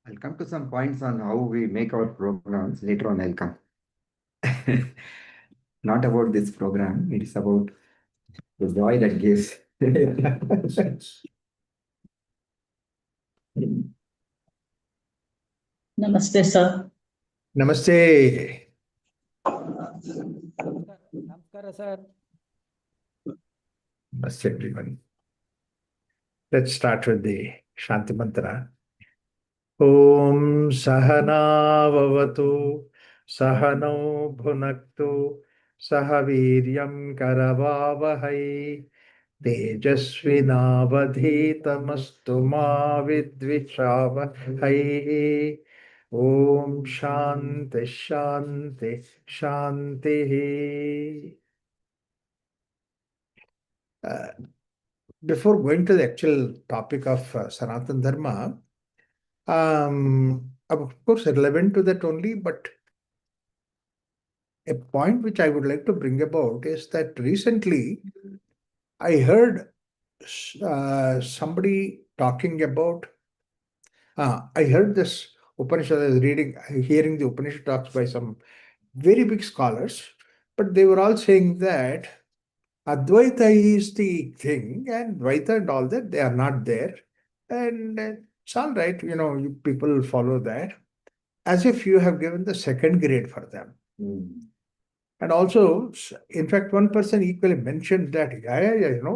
I'll come to some points on how we make our programs. Later on, I'll come. Not about this program, it is about the joy that gives. Namaste, sir. Namaste. Namaskara, sir. Namaste, everyone. Let's start with the Shanti Mantra. Om Sahana Vavatu Sahano Bhunaktu Sahaviryam Karavavahai Tejasvinavadhitamastu ma vidvishavahai. Om Shanti Shanti Shanti. Before going to the actual topic of Sanatana Dharma, of course, relevant to that only, but a point which I would like to bring about is that recently I heard somebody talking about, I heard this Upanishad, I was hearing the Upanishad talks by some very big scholars, but they were all saying that Advaita is the thing, and Dvaita and all that, they are not there. And it's all right, you people follow that as if you have given the second grade for them. And also, in fact, one person equally mentioned that,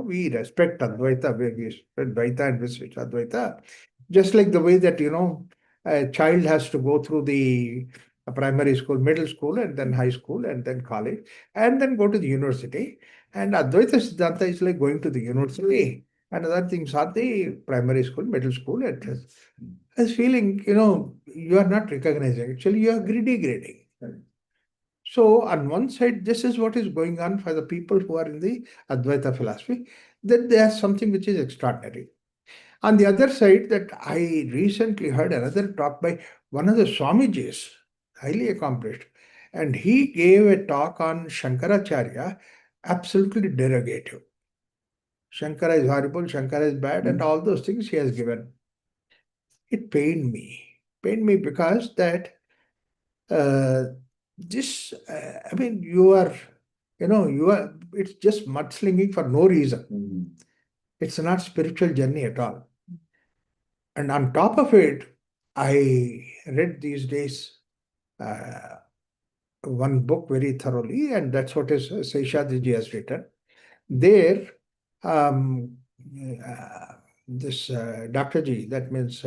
we respect Advaita, we respect Dvaita and respect Advaita, just like the way that, a child has to go through the primary school, middle school, and then high school, and then college, and then go to the university. And Advaita Siddhanta is like going to the university, and other things are the primary school, middle school, and I was feeling, you are not recognizing. Actually, you are greedy grading. So, on one side, this is what is going on for the people who are in the Advaita philosophy, that there's something which is extraordinary. On the other side, that I recently heard another talk by one of the Swamijis, highly accomplished, and he gave a talk on Shankaracharya, absolutely derogative. Shankara is horrible, Shankara is bad, and all those things he has given. It pained me. Pained me because that it's just mudslinging for no reason. It's not spiritual journey at all. And on top of it, I read these days one book very thoroughly, and that's what is Seshadriji has written. There, this Dr. G, that means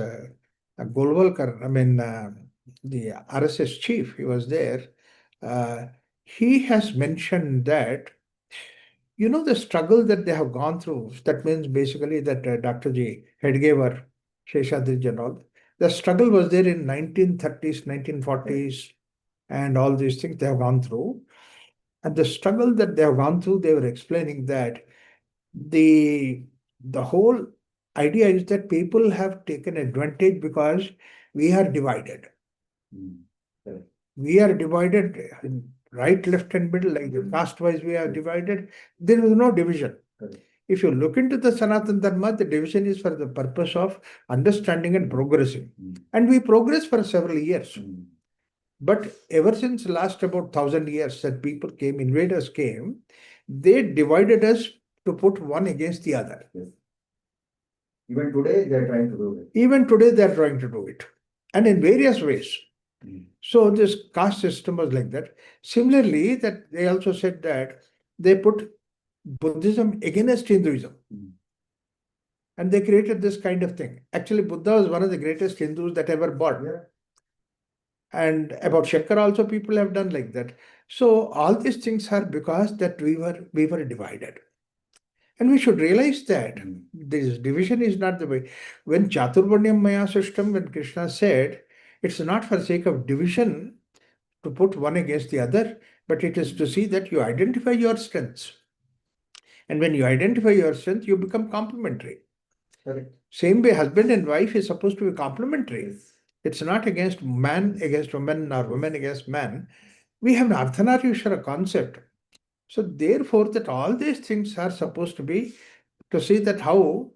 Golwalkar, the RSS chief, he was there. He has mentioned that, the struggle that they have gone through, that means basically that Dr. G, Hedgever, Sheshadriji and all, the struggle was there in 1930s, 1940s, and all these things they have gone through. And the struggle that they have gone through, they were explaining that the whole idea is that people have taken advantage because we are divided. We are divided in right, left, and middle, like the caste-wise we are divided. There is no division. If you look into the Sanatana Dharma, the division is for the purpose of understanding and progressing. And we progress for several years. But ever since last about 1,000 years that people came, invaders came, they divided us to put one against the other. Even today, they are trying to do it. Even today, they are trying to do it. And in various ways. So this caste system was like that. Similarly, that they also said that they put Buddhism against Hinduism. And they created this kind of thing. Actually, Buddha was one of the greatest Hindus that ever born. Yeah. And about Shankara also people have done like that. So all these things are because that we were divided. And we should realize that this division is not the way. When Chaturvarnyam Maya system, when Krishna said, it's not for sake of division to put one against the other, but it is to see that you identify your strengths. And when you identify your strength, you become complementary. Correct. Same way, husband and wife is supposed to be complementary. Yes. It's not against man against woman or woman against man. We have an Ardhanarishwara concept. So therefore, that all these things are supposed to be to see that how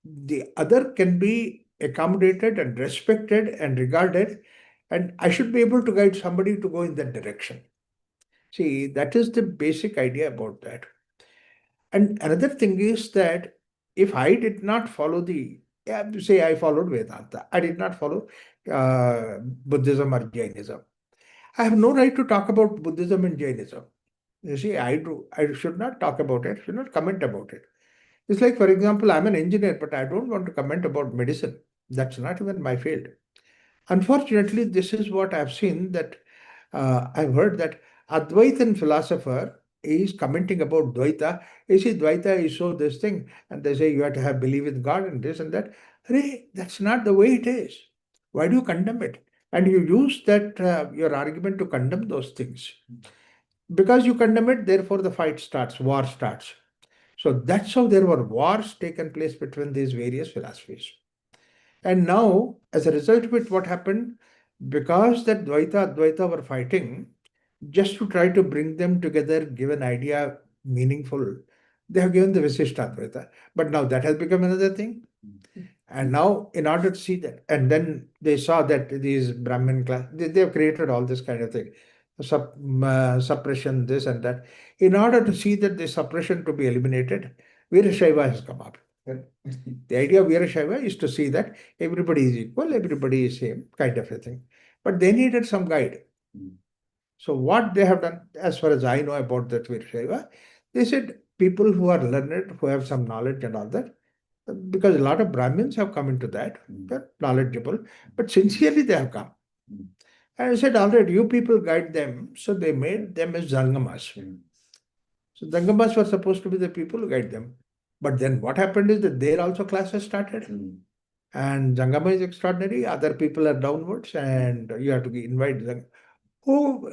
the other can be accommodated and respected and regarded, and I should be able to guide somebody to go in that direction. See, that is the basic idea about that. And another thing is that if I did not follow say I followed Vedanta, I did not follow Buddhism or Jainism, I have no right to talk about Buddhism and Jainism. You see, I should not talk about it, should not comment about it. It's like, for example, I'm an engineer, but I don't want to comment about medicine. That's not even my field. Unfortunately, this is what I've seen, that I've heard that Advaitin philosopher is commenting about Dvaita. You see, Dvaita is so this thing, and they say you have to have belief in God and this and that. Hey, that's not the way it is. Why do you condemn it? And you use that your argument to condemn those things. Because you condemn it, therefore the fight starts, war starts. So that's how there were wars taken place between these various philosophies. And now, as a result of it, what happened? Because that Dvaita, Advaita were fighting, just to try to bring them together, give an idea meaningful, they have given the Visishta Advaita. But now that has become another thing. And now, in order to see that, and then they saw that these Brahmin class, they have created all this kind of thing, suppression, this and that. In order to see that the suppression to be eliminated, Veerashaiva has come up. The idea of Veerashaiva is to see that everybody is equal, everybody is same, kind of a thing. But they needed some guide. So what they have done, as far as I know about that Veerashaiva, they said people who are learned, who have some knowledge and all that, because a lot of Brahmins have come into that, they're knowledgeable, but sincerely they have come. And I said, all right, you people guide them. So they made them as Zangamas. So Zangamas were supposed to be the people who guide them. But then what happened is that there also classes started. And Zangama is extraordinary, other people are downwards, and you have to invite them. Oh,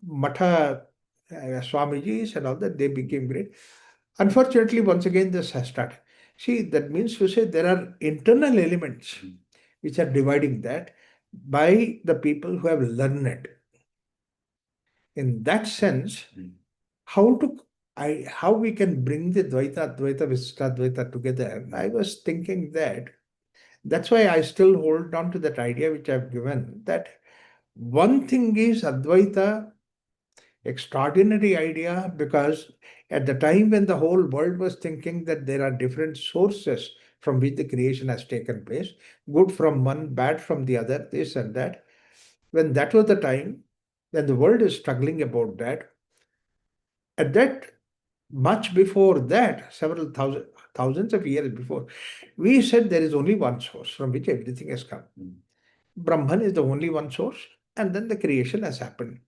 Matha Swamijis and all that, they became great. Unfortunately, once again, this has started. See, that means to say there are internal elements which are dividing that by the people who have learned it. In that sense, how we can bring the Dvaita, Advaita, Visistadvaita together, I was thinking that that's why I still hold on to that idea which I've given, that one thing is Advaita, extraordinary idea, because at the time when the whole world was thinking that there are different sources from which the creation has taken place, good from one, bad from the other, this and that, when that was the time, when the world is struggling about that, at that, much before that, several thousands of years before, we said there is only one source from which everything has come. Brahman is the only one source, and then the creation has happened.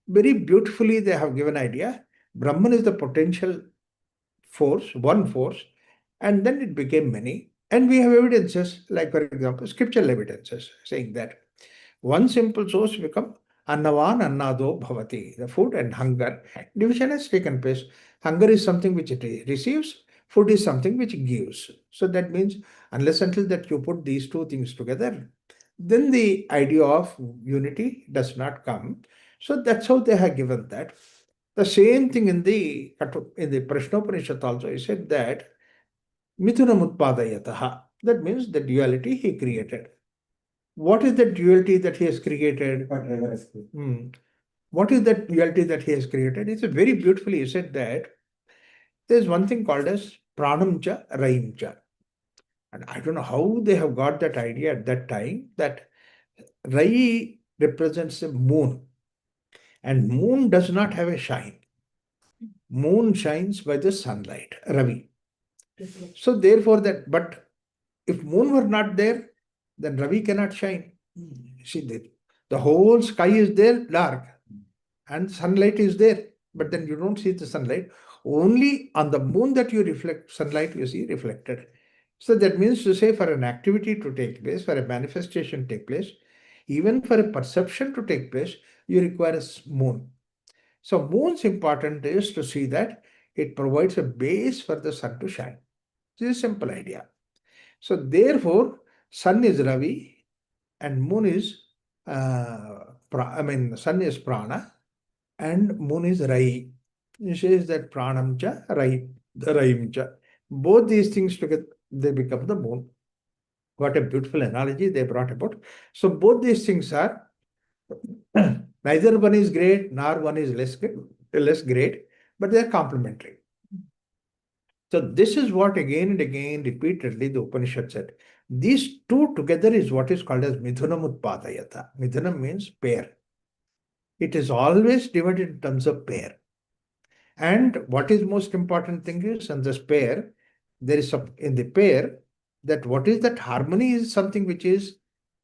Very beautifully, they have given idea. Brahman is the potential force, one force, and then it became many. And we have evidences, like for example, scriptural evidences saying that one simple source become Annavan Annado Bhavati, the food and hunger. Division has taken place. Hunger is something which it receives, food is something which it gives. So that means unless until that you put these two things together, then the idea of unity does not come. So that's how they have given that. The same thing in the Prashnopanishad also, he said that Mithunam Utpadayataha. That means the duality he created. What is the duality that he has created? What is that duality that he has created? It's a very beautifully, he said that there's one thing called as pranam cha, raim cha. And I don't know how they have got that idea at that time, that Rai represents the moon, and moon does not have a shine. Moon shines by the sunlight, Ravi. So therefore but if moon were not there, then Ravi cannot shine. See, the whole sky is there, dark, and sunlight is there, but then you don't see the sunlight. Only on the moon that you reflect sunlight, you see reflected. So that means to say, for an activity to take place, for a manifestation to take place, even for a perception to take place, you require a moon. So moon's important is to see that it provides a base for the sun to shine. This is a simple idea. So therefore, sun is Ravi and moon is, sun is Prana and moon is Rai. It says that Pranam cha, Rai, the Raim cha. Both these things together, they become the moon. What a beautiful analogy they brought about. So both these things are neither one is great nor one is less great, but they are complementary. So this is what again and again repeatedly the Upanishad said. These two together is what is called as Midhunam Utpadayata. Midhunam means pair. It is always divided in terms of pair. And what is most important thing is in this pair, there is in the pair that what is that harmony is something which is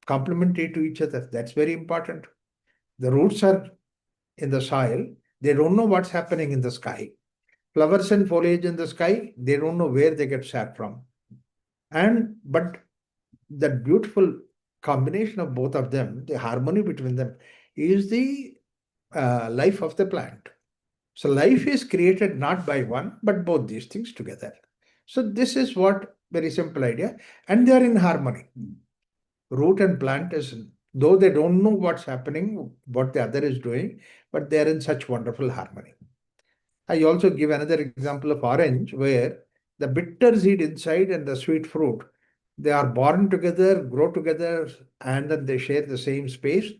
complementary to each other. That's very important. The roots are in the soil. They don't know what's happening in the sky. Flowers and foliage in the sky, they don't know where they get sap from. But that beautiful combination of both of them, the harmony between them, is the life of the plant. So life is created not by one, but both these things together. So this is what very simple idea, and they are in harmony. Root and plant is, though they don't know what's happening, what the other is doing, but they are in such wonderful harmony. I also give another example of orange where the bitter seed inside and the sweet fruit, they are born together, grow together, and then they share the same space.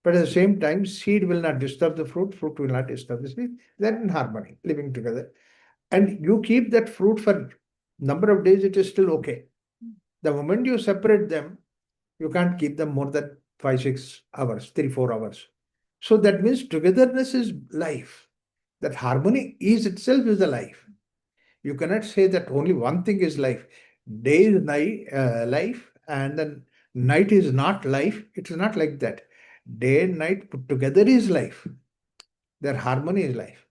But at the same time, seed will not disturb the fruit, fruit will not disturb the seed. They're in harmony, living together. And you keep that fruit for number of days, it is still okay. The moment you separate them, you can't keep them more than 5-6 hours, 3-4 hours. So that means togetherness is life. That harmony is itself is the life. You cannot say that only one thing is life. Day is life, and then night is not life. It is not like that. Day and night put together is life. Their harmony is life.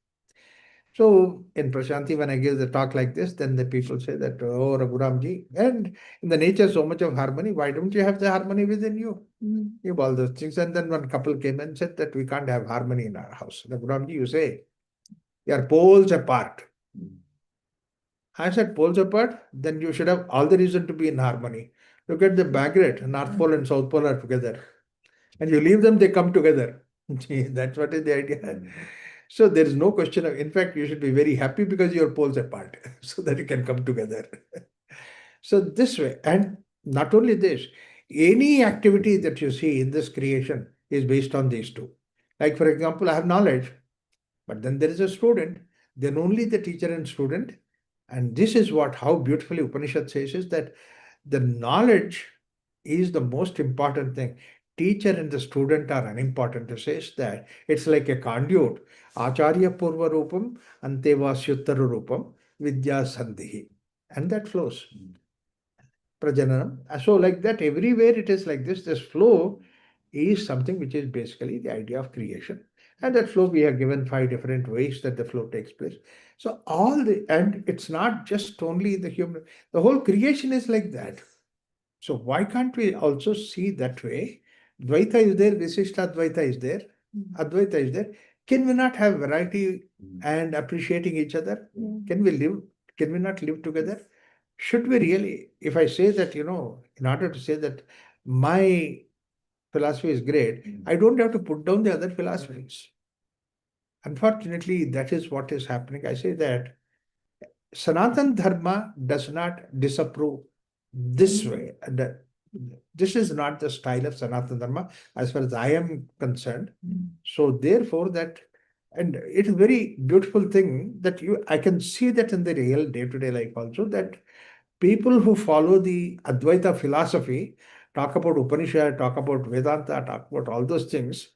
So in Prashanti, when I give the talk like this, then the people say that, oh, Raghuramji, and in the nature so much of harmony, why don't you have the harmony within you? You have all those things. And then one couple came and said that we can't have harmony in our house. Raghuramji, you say, you are poles apart. I said, poles apart? Then you should have all the reason to be in harmony. Look at the Bagrat, North Pole and South Pole are together. And you leave them, they come together. That's what is the idea. So there is no question of, in fact, you should be very happy because your poles apart so that you can come together. So this way, and not only this, any activity that you see in this creation is based on these two. Like for example, I have knowledge, but then there is a student, then only the teacher and student. And this is what, how beautifully Upanishad says is that the knowledge is the most important thing. Teacher and the student are unimportant. It says that it's like a conduit. Acharya Purva Rupam Antevasyuttara Rupam Vidya Sandhihi. And that flows. Prajananam. So like that, everywhere it is like this. This flow is something which is basically the idea of creation. And that flow, we have given 5 different ways that the flow takes place. So and it's not just only the human, the whole creation is like that. So why can't we also see that way? Dvaita is there, Visishta Dvaita is there, Advaita is there. Can we not have variety and appreciating each other? Can we not live together? Should we really, if I say that, in order to say that my philosophy is great, I don't have to put down the other philosophies. Unfortunately, that is what is happening. I say that Sanatana Dharma does not disapprove this way. This is not the style of Sanatana Dharma as far as I am concerned. So therefore and it is a very beautiful thing that I can see that in the real day-to-day life also, that people who follow the Advaita philosophy talk about Upanishad, talk about Vedanta, talk about all those things,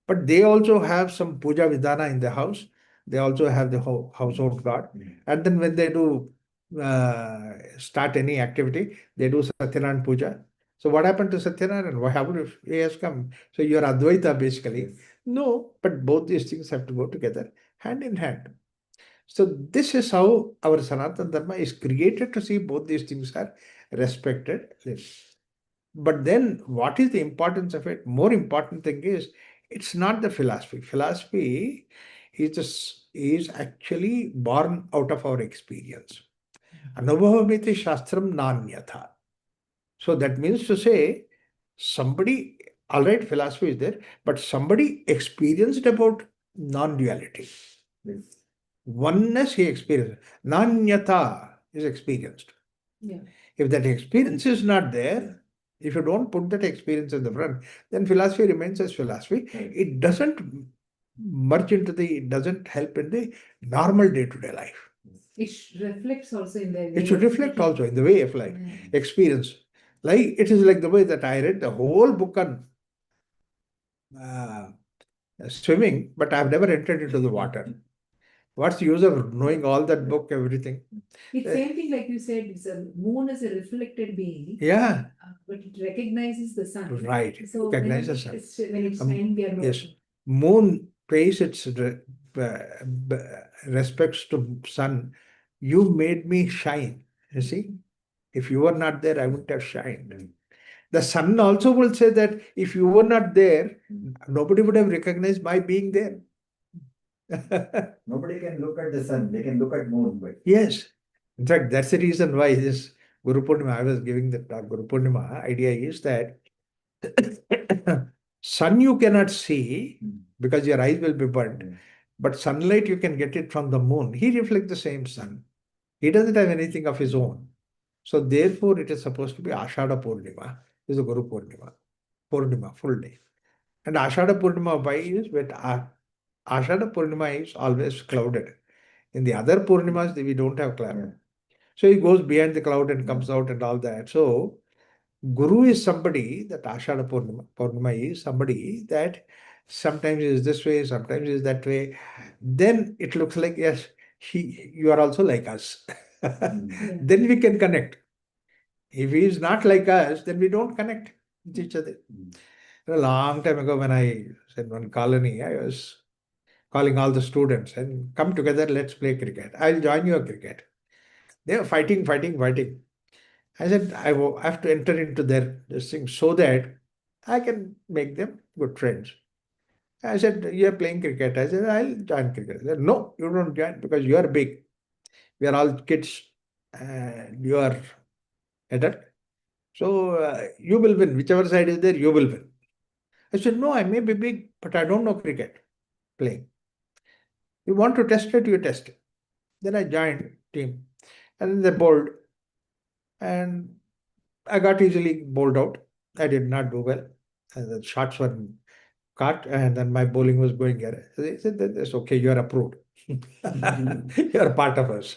but they also have some puja vidhana in the house. They also have the household god. And then when they do start any activity, they do Satyanarayana puja. So what happened to Satyanarayana? What happened if he has come? So you're Advaita basically. No, but both these things have to go together, hand in hand. So this is how our Sanatana Dharma is created to see both these things are respected. But then what is the importance of it? More important thing is, it's not the philosophy. Philosophy is actually born out of our experience. Anubhavamiti Shastram Nanyatha. So that means to say, somebody, all right, philosophy is there, but somebody experienced about non-duality. Oneness he experienced. Nanyata is experienced. Yeah. If that experience is not there, If you don't put that experience in the front, then philosophy remains as philosophy. It doesn't merge into it doesn't help in the normal day-to-day life. It reflects also in the way It should of reflect thinking. also in the way of life, Yeah. experience. Like it is like the way that I read the whole book on swimming, but I've never entered into the water. What's the use of knowing all that book, everything? It's same thing like you said, it's a moon is a reflected being, Yeah, but it recognizes the sun. right. So Recognize when the sun. when it's time, we are Yes, watching. moon pays its respects to sun. You made me shine. You see, if you were not there, I wouldn't have shined. The sun also will say that if you were not there, nobody would have recognized my being there. Nobody can look at the sun, they can look at moon. But Yes. In fact, that's the reason why this Guru Purnima, I was giving the talk, Guru Purnima idea is that sun you cannot see because your eyes will be burnt, but sunlight you can get it from the moon. He reflects the same sun. He doesn't have anything of his own. So therefore, it is supposed to be Ashada Purnima, is the Guru Purnima. Purnima, full day. And Ashada Purnima, why is with Ashada Purnima is always clouded. In the other Purnimas, we don't have cloud. yeah. So he goes behind the cloud and comes out and all that. So Guru is somebody that Ashada Purnima is somebody that sometimes is this way, sometimes is that way. Then it looks like, yes, you are also like us. Yeah. Then we can connect. If he is not like us, then we don't connect with each other. A long time ago, when I said one colony, I was calling all the students and come together, let's play cricket. I'll join your cricket. They were fighting, fighting, fighting. I said, I have to enter into their this thing so that I can make them good friends. I said, you're playing cricket. I said, I'll join cricket. They said, no, you don't join because you are big. We are all kids and you are adult. So you will win. Whichever side is there, you will win. I said, no, I may be big, but I don't know cricket playing. You want to test it, you test it. Then I joined team. And then they bowled. And I got easily bowled out. I did not do well. And the shots were cut, and then my bowling was going here. They said, that's okay, you are approved. You are part of us.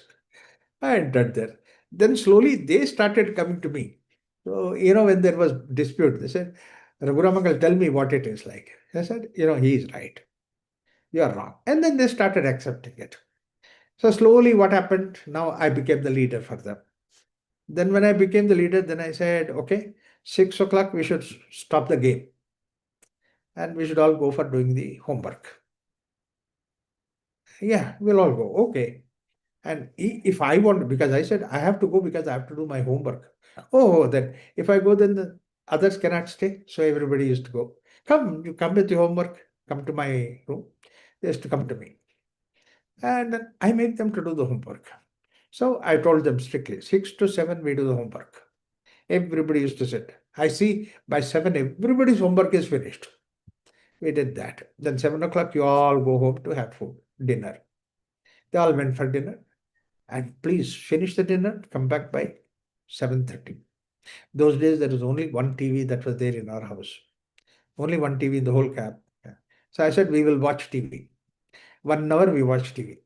I entered there. Then slowly they started coming to me. So, when there was dispute, they said, Raghuram uncle, tell me what it is like. I said, he is right. You are wrong. And then they started accepting it. So slowly what happened? Now I became the leader for them. Then when I became the leader, then I said, okay, 6 o'clock, we should stop the game. And we should all go for doing the homework. Yeah, we'll all go. Okay. And if I want, because I said I have to go because I have to do my homework. Oh, then if I go, then the others cannot stay. So everybody used to go. Come, you come with your homework, come to my room. They used to come to me. And then I make them to do the homework. So I told them strictly, 6 to 7, we do the homework. Everybody used to sit. I see by 7, everybody's homework is finished. We did that. Then 7 o'clock, you all go home to have food, dinner. They all went for dinner. And please finish the dinner, come back by 7:30. Those days, there was only one TV that was there in our house. Only one TV in the whole camp. Yeah. So I said, we will watch TV. 1 hour we watch TV.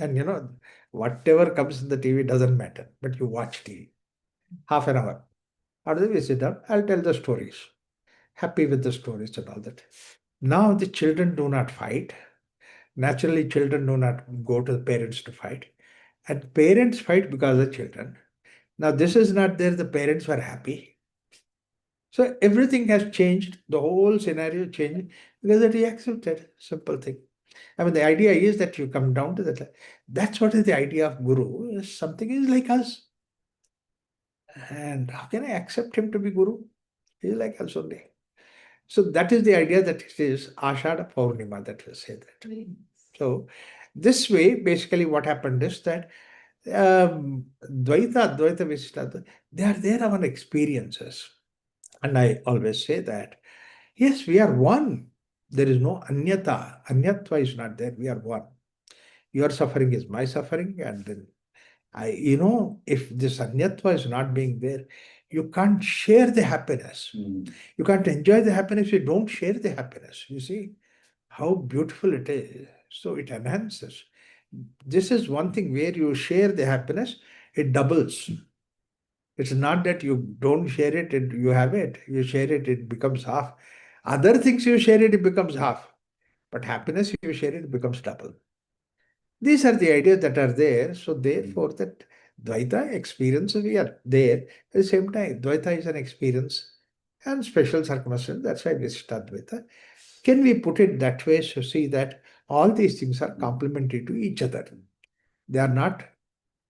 And whatever comes in the TV doesn't matter, but you watch TV. Half an hour. After that, we sit down, I'll tell the stories. Happy with the stories and all that. Now the children do not fight. Naturally, children do not go to the parents to fight. And parents fight because of children. Now, this is not there, the parents were happy. So everything has changed. The whole scenario changed because that he accepted. Simple thing. I mean, the idea is that you come down to that. That's what is the idea of Guru. Something is like us. And how can I accept him to be Guru? He's like us only. So that is the idea that it is Ashada Purnima that we say that. Very nice. So this way, basically what happened is that Dvaita, Advaita, Vishishtadvaita, they are there our experiences. And I always say that, yes, we are one. There is no anyata. Anyatva is not there. We are one. Your suffering is my suffering. And then if this anyatva is not being there, you can't share the happiness. You can't enjoy the happiness if you don't share the happiness. You see how beautiful it is. So it enhances. This is one thing where you share the happiness, it doubles. It's not that you don't share it, you have it. You share it, it becomes half. Other things you share it becomes half. But happiness, you share it becomes double. These are the ideas that are there. So therefore, that Dvaita experience we are there. At the same time, Dvaita is an experience and special circumstance. That's why we start Dvaita. Can we put it that way to see that all these things are complementary to each other? They are not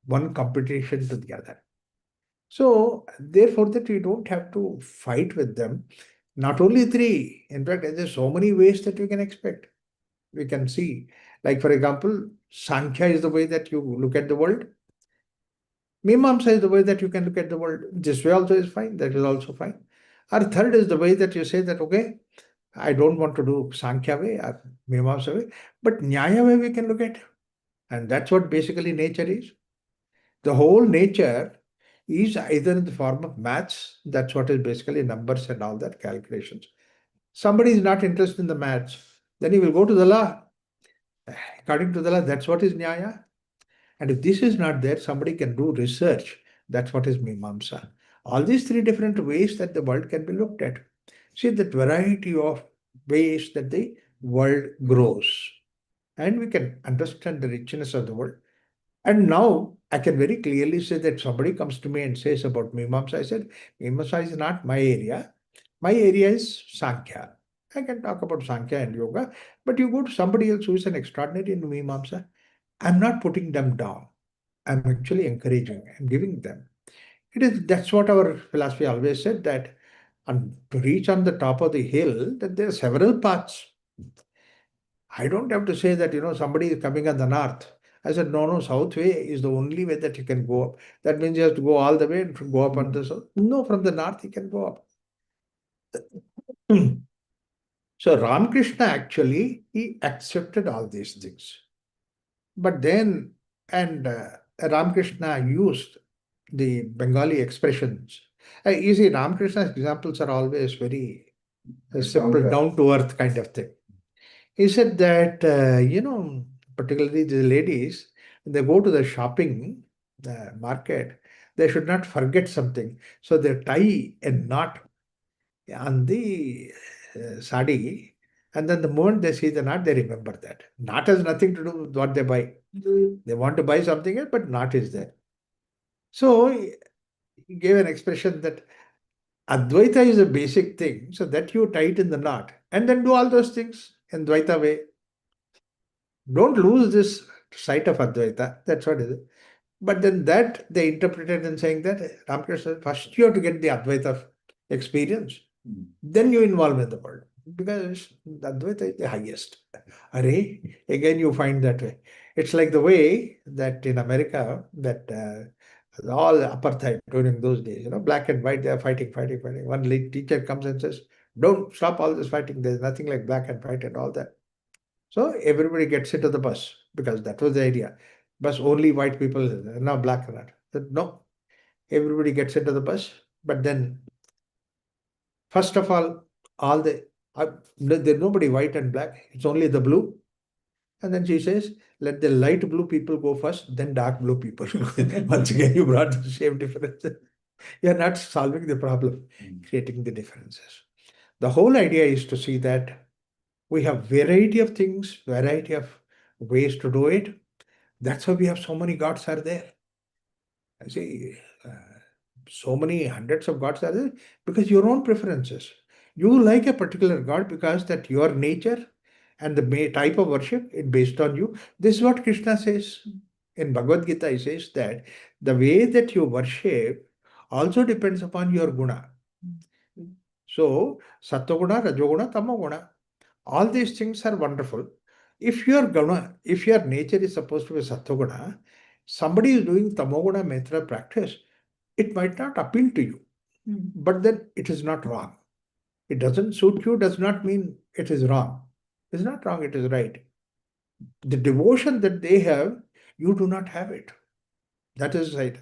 one competition to the other. So therefore, that we don't have to fight with them. Not only three. In fact, there's so many ways that we can expect. We can see. Like for example, Sankhya is the way that you look at the world. Mimamsa is the way that you can look at the world. This way also is fine. That is also fine. Or third is the way that you say that, okay, I don't want to do Sankhya way or Mimamsa way, but Nyaya way we can look at. And that's what basically nature is. The whole nature is either in the form of maths, that's what is basically numbers and all that calculations. Somebody is not interested in the maths, then he will go to the law. According to the law, that's what is Nyaya. And if this is not there, somebody can do research. That's what is Mimamsa. All these three different ways that the world can be looked at. See that variety of ways that the world grows. And we can understand the richness of the world. And now I can very clearly say that somebody comes to me and says about Mimamsa. I said, Mimamsa is not my area. My area is Sankhya. I can talk about Sankhya and Yoga, but you go to somebody else who is an extraordinary in Mimamsa. I'm not putting them down. I'm actually encouraging, I'm giving them. That's what our philosophy always said, that to reach on the top of the hill, that there are several paths. I don't have to say that, somebody is coming on the north. I said, no, south way is the only way that you can go up. That means you have to go all the way and go up on the south. No, from the north you can go up. So Ramakrishna actually, he accepted all these things. But then, and Ramakrishna used the Bengali expressions. You see, Ramakrishna's examples are always very simple, down to earth kind of thing. He said that, particularly the ladies, when they go to the shopping market, they should not forget something. So they tie a knot on the sari, and then the moment they see the knot, they remember that. Knot has nothing to do with what they buy. They want to buy something else, but knot is there. So he gave an expression that Advaita is a basic thing, so that you tie it in the knot and then do all those things in Dvaita way. Don't lose this sight of Advaita. That's what it is. But then that they interpreted in saying that Ramakrishna said, first you have to get the Advaita experience, then you involve in the world. Because Advaita is the highest. Array, again you find that way. It's like the way that in America, that all apartheid during those days, black and white, they are fighting. One lead teacher comes and says, don't stop all this fighting. There's nothing like black and white and all that. So everybody gets into the bus because that was the idea. Bus only white people, now black and white. No, everybody gets into the bus. But then, first of all there's nobody white and black. It's only the blue. And then she says, let the light blue people go first, then dark blue people. Once again, you brought the same difference. You're not solving the problem, creating the differences. The whole idea is to see that we have variety of things, variety of ways to do it. That's why we have so many gods are there. I see, so many hundreds of gods are there because your own preferences. You like a particular god because that your nature and the type of worship is based on you. This is what Krishna says in Bhagavad Gita. He says that the way that you worship also depends upon your guna. So, Sattva-guna, Rajoguna, Tamoguna, all these things are wonderful. If your guna, if your nature is supposed to be Sattva-guna, somebody is doing Tamoguna Maitra practice, it might not appeal to you, but then it is not wrong. It doesn't suit you, does not mean it is wrong. It's not wrong, it is right. The devotion that they have, you do not have it. That is right.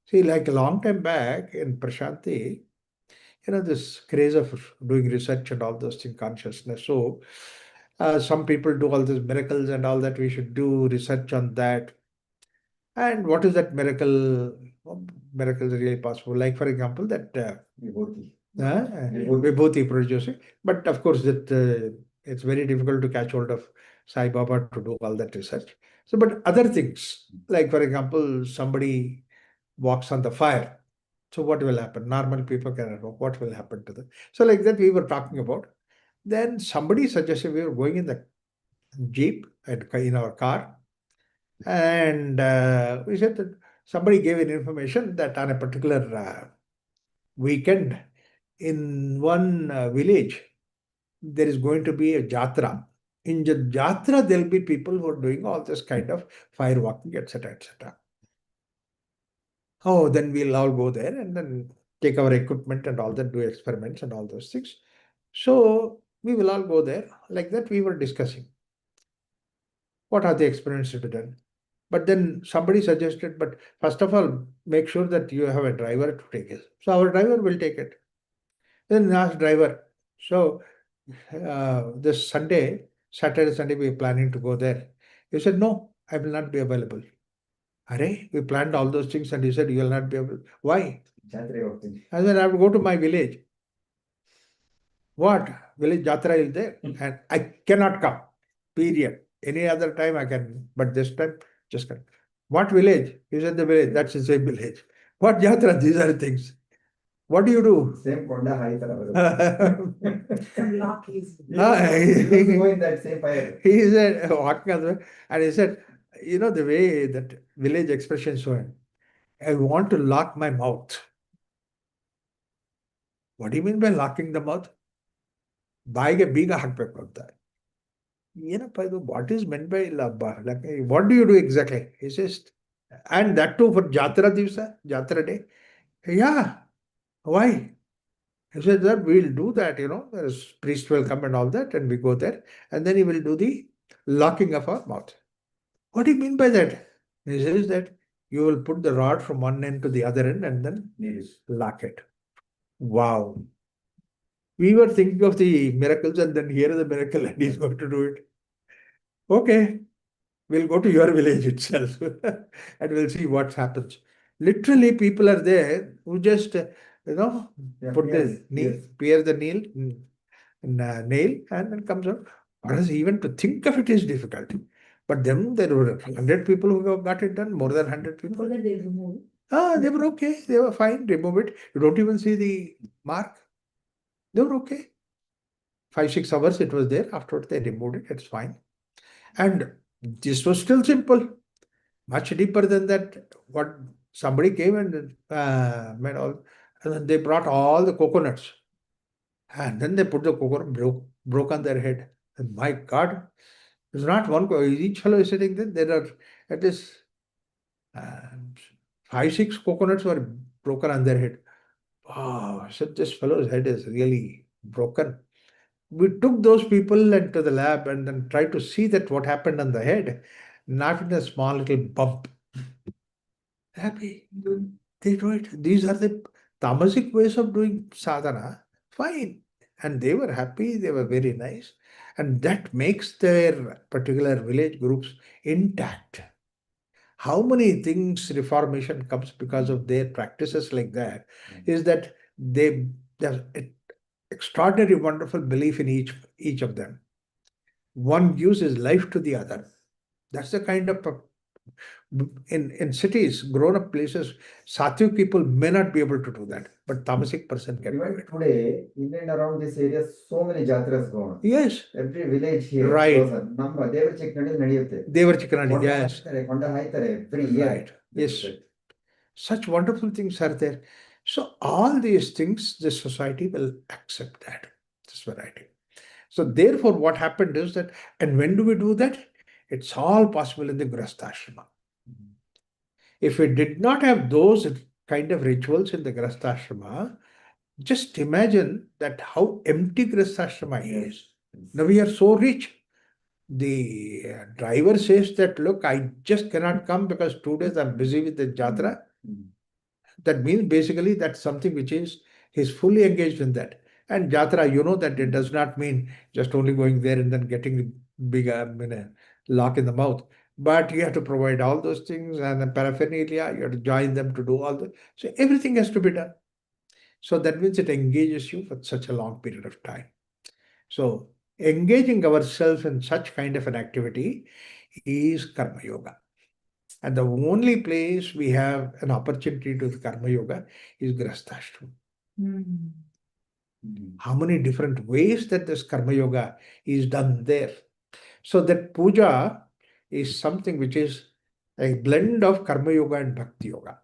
See, like a long time back in Prashanti, this craze of doing research and all those things, consciousness. So, some people do all these miracles and all that. We should do research on that. And what is that miracle? Miracle is really possible. Like, for example, that Vibhuti. Vibhuti producing. But of course, that it's very difficult to catch hold of Sai Baba to do all that research. So, but other things, like for example, somebody walks on the fire. So what will happen? Normal people cannot walk. What will happen to them? So like that we were talking about. Then somebody suggested we were going in the jeep and in our car, and we said that somebody gave an information that on a particular weekend in one village there is going to be a jatra. In the jatra, there will be people who are doing all this kind of fire walking, etc., etc. Oh, then we'll all go there and then take our equipment and all that, do experiments and all those things. So we will all go there. Like that, we were discussing what are the experiments to be done. But then somebody suggested, but first of all, make sure that you have a driver to take it. So our driver will take it. Then ask driver. So this Saturday, Sunday, we are planning to go there. He said, no, I will not be available. Arey, we planned all those things and he said, you will not be able. Why? I said, I have to go to my village. What? Village Jatra is there and I cannot come. Period. Any other time I can, but this time just can't. What village? He said the village. That's the same village. What Jatra? These are things. What do you do? Same Konda high ತರ Some lock is. He go in that same fire. He said, walking on the way, and he said, the way that village expression shown, I want to lock my mouth. What do you mean by locking the mouth? ಬಾಯಿಗೆ ಬೀಗ ಹಾಕ್ಬೇಕು ಅಂತ. ಏನಪ್ಪ ಇದು? What is meant by like, what do you do exactly? He says, and that too for Jatra Divsa, Jatra day. Yeah, why? He said that we'll do that, the priest will come and all that, and we go there, and then he will do the locking of our mouth. What do you mean by that? He says that you will put the rod from one end to the other end and then lock it. Wow. We were thinking of the miracles and then here is the miracle and he's going to do it. Okay, we'll go to your village itself and we'll see what happens. Literally, people are there who just, put the nail, pierce the nail, nail and then comes out. Whereas even to think of it is difficult. But then there were 100 people who have got it done, more than 100 people. Before that they remove. They were okay. They were fine. Remove it. You don't even see the mark. They were okay. 5-6 hours it was there. Afterwards they removed it. It's fine. And this was still simple. Much deeper than that. What somebody came and made all, and then they brought all the coconuts. And then they put the coconut, broke on their head. And my God, there's not one, each fellow is sitting there. There are at least 5-6 coconuts were broken on their head. Oh, so this fellow's head is really broken. We took those people into the lab and then tried to see that what happened on the head, not in a small little bump. Happy. They do it. These are the tamasic ways of doing sadhana. Fine. And they were happy. They were very nice. And that makes their particular village groups intact. How many things reformation comes because of their practices like that is that they have extraordinary, wonderful belief in each of them. One gives his life to the other. That's the kind of in cities, grown-up places, Sattvic people may not be able to do that, but Tamasic person can do Even it. today, in and around this area, so many jatras go on. Yes. Every village here. Right. Number ದೇವರ ಚಿಕ್ಕನಹಳ್ಳಿ ನಡೆಯುತ್ತೆ. ದೇವರ Chikkanahalli, yes. ಕೊಂಡ ಹಾಯ್ತಾರೆ every year. Right. Yes. Such wonderful things are there. So all these things, the society will accept that, this variety. So therefore, what happened is that, and when do we do that? It's all possible in the Grastha-ashrama. If we did not have those kind of rituals in the Grastha-ashrama, just imagine that how empty Grastha-ashrama is. Now we are so rich. The driver says that, look, I just cannot come because 2 days I'm busy with the jatra. that means basically that's something which is he's fully engaged in that. And Jatra, you know that it does not mean just only going there and then getting the big lock in the mouth. But you have to provide all those things and the paraphernalia, you have to join them to do all the. So everything has to be done. So that means it engages you for such a long period of time. So engaging ourselves in such kind of an activity is Karma Yoga. And the only place we have an opportunity to do Karma Yoga is Grastashram. Mm. How many different ways that this Karma Yoga is done there. So that puja is something which is a blend of Karma Yoga and Bhakti Yoga.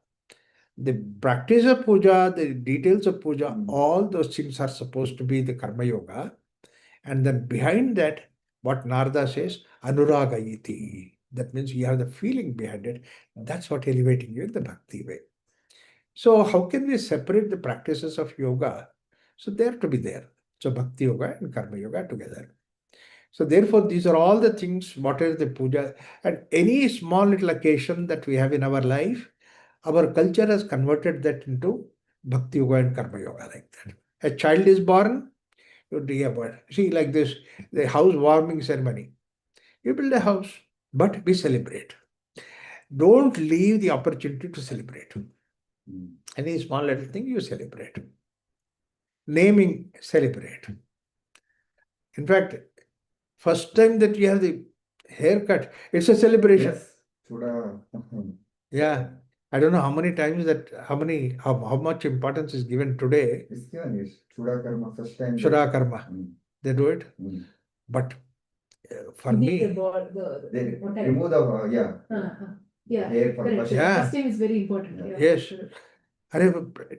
The practice of puja, the details of puja, all those things are supposed to be the Karma Yoga. And then behind that, what Narada says, Anuragayiti. That means you have the feeling behind it. That's what elevating you in the bhakti way. So how can we separate the practices of yoga? So they have to be there. So bhakti yoga and karma yoga together. So therefore, these are all the things, what is the puja, and any small little occasion that we have in our life, our culture has converted that into bhakti yoga and karma yoga like that. A child is born, you do a see like this, the house warming ceremony. You build a house, but we celebrate. Don't leave the opportunity to celebrate. Any small little thing you celebrate. Naming, celebrate. In fact, first time that you have the haircut, it's a celebration. Yes. Chuda. Yeah. I don't know how many times that, how much importance is given today. It's given is Chuda Karma first time. Shura Karma. Mm. They do it. Mm. But for You mean me, They whatever. remove the Yeah, hair from correct. first. Yeah. First time is very important. Yeah. Yes.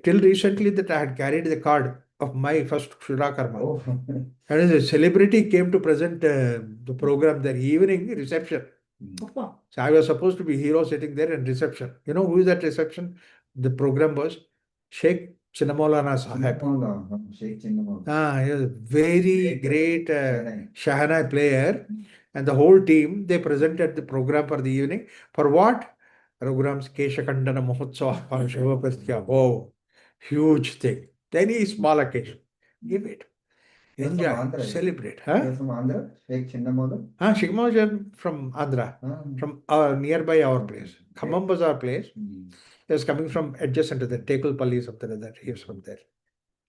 Till recently that I had carried the card of my first Shura Karma. Oh. And a celebrity came to present the program there, evening reception. Papa. So I was supposed to be hero sitting there in reception. You know who is that reception? The program was Sheikh Chinnamolana Sahib. Sheikh Chinnamol. He was a very great Shahanai player. And the whole team, they presented the program for the evening. For what? Raghuram's Keshakandana Mahotsav on Shivapastya. Oh, huge thing. Any small occasion. Give it. You're from Enjoy. Andhra, is it? Celebrate. You're from Andhra? Sheikh Chinnamol? Shikma was from Andhra. From nearby our place. Khammam was our place. He was coming from adjacent to the Tekulpalli, something like that. He was from there.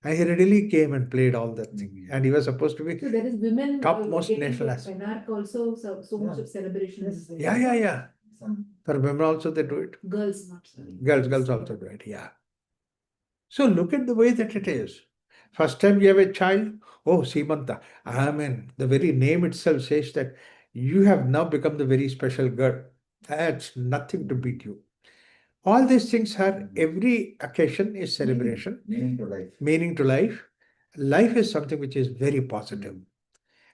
And he readily came and played all that thing. And he was supposed to be So there is women topmost getting national to asset. Penark also, so much Yeah. of celebrations is there. Yeah. For women also they do it. Girls not. Girls also do it. Yeah. So look at the way that it is. First time you have a child, oh, Simanta. I mean, the very name itself says that you have now become the very special girl. That's nothing to beat you. All these things are, every occasion is celebration. Meaning to life. Meaning to life. Life is something which is very positive.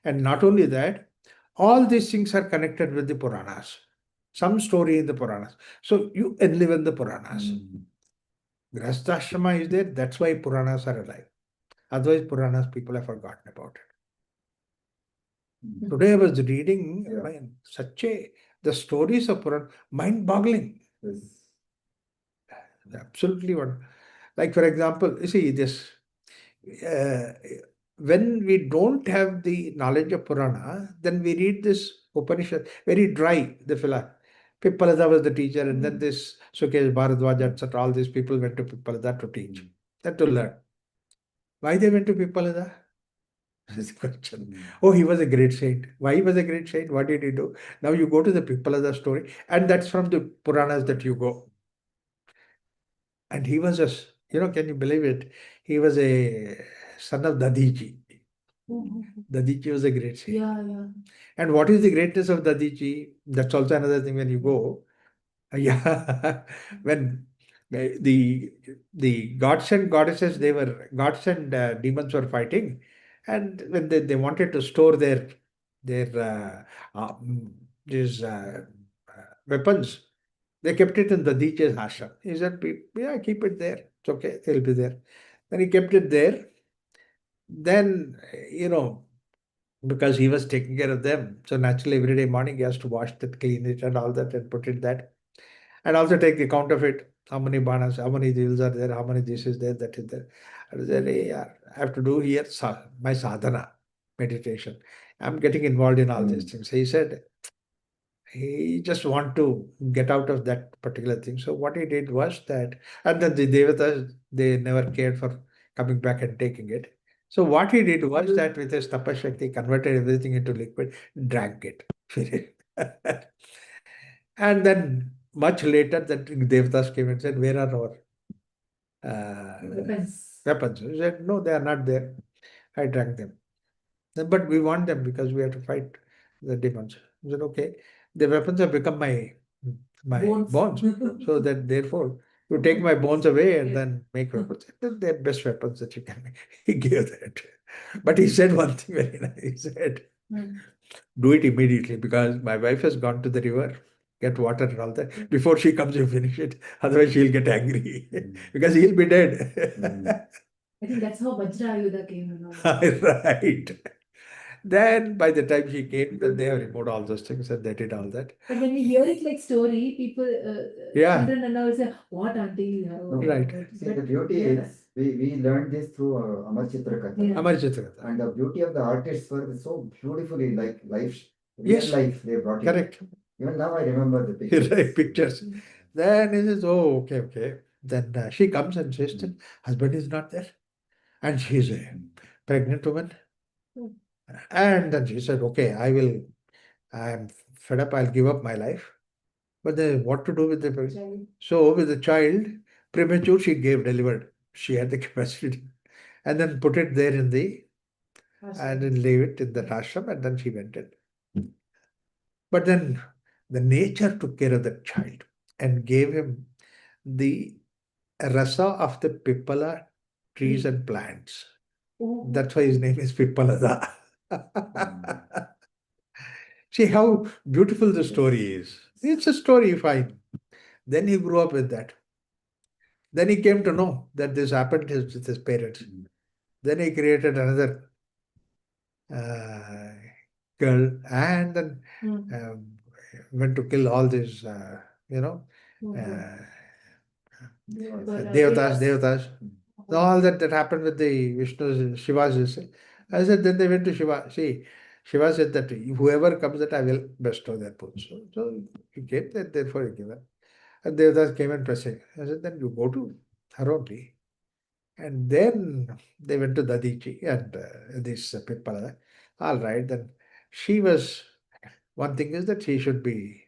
And not only that, all these things are connected with the Puranas. Some story in the Puranas. So you live in the Puranas. Grasthashrama is there, that's why Puranas are alive. Otherwise, Puranas people have forgotten about it. Today I was reading, man, the stories of Purana, mind-boggling. Yes. Absolutely one. Like for example, you see this, when we don't have the knowledge of Purana, then we read this Upanishad, very dry, the fella. Pippalada was the teacher, and then this Sukesh Bharadwaj, etc. All these people went to Pippalada to teach, and to learn. Why they went to Pippalada? This is the question. Oh, he was a great saint. Why he was a great saint? What did he do? Now you go to the Pippalada story, and that's from the Puranas that you go. And he was can you believe it? He was a son of Dadiji. Dadiji was a great saint. Yeah. And what is the greatness of Dadiji? That's also another thing when you go. Yeah, when the gods and goddesses, gods and demons were fighting, and when they wanted to store their these weapons, they kept it in the Dadiji's ashram. He said, "Yeah, keep it there. It's okay. They'll be there." Then he kept it there. Then because he was taking care of them, so naturally every day morning he has to wash that, clean it, and all that, and put it that. And also take account of it. how many banas, how many deals are there, how many this is there, that is there. I said, hey, I have to do here my sadhana, meditation. I'm getting involved in all these things. He said, he just want to get out of that particular thing. So what he did was that, and then the devatas, they never cared for coming back and taking it. So what he did was that with his tapashakti, converted everything into liquid, drank it. And then much later, that devatas came and said, "Where are our Weapons. weapons?" He said, "No, they are not there. I drank them. But we want them because we have to fight the demons." I said, "Okay, the weapons have become my bones. So that therefore you take my bones away and then make weapons. They're best weapons that you can make." He gave that. But he said one thing very nice. He said, "Do it immediately because my wife has gone to the river, get water and all that. Before she comes, you finish it. Otherwise, she'll get angry because he'll be dead." I think that's how Vajrayudha came, you know. Right. Then by the time she came, then they have removed all those things and they did all that. But when we hear it like story, people, Yeah. children and all say, what auntie? Right. See, the beauty is we learned this through Amar Chitra Katha. Yeah. Amar Chitra Katha. And the beauty of the artists were so beautifully like life, Yes. real life they brought in. Correct. Even now I remember the pictures. Right, pictures. Then he says, "Oh, okay. Then she comes and says that husband is not there. And she's a pregnant woman. And then she said, okay, I'm fed up, I'll give up my life. But then what to do with the Child. So with the child, premature, she delivered. She had the capacity. And then put it there and then leave it in the ashram, and then she went in. But then the nature took care of the child and gave him the rasa of the pipala trees and plants. Oh. That's why his name is Pippalada. See how beautiful the story is. It's a story, fine. Then he grew up with that. Then he came to know that this happened with his parents. Then he created another girl and then went to kill all these, devatas. All that happened with the Vishnu, Shiva's. I said, then they went to Shiva. See, Shiva said that whoever comes that I will bestow their boons. So he came there, therefore he given. And Devatas came and pressing. I said, then you go to her only. And then they went to Dadichi and this Pippala. All right, then she was, one thing is that she should be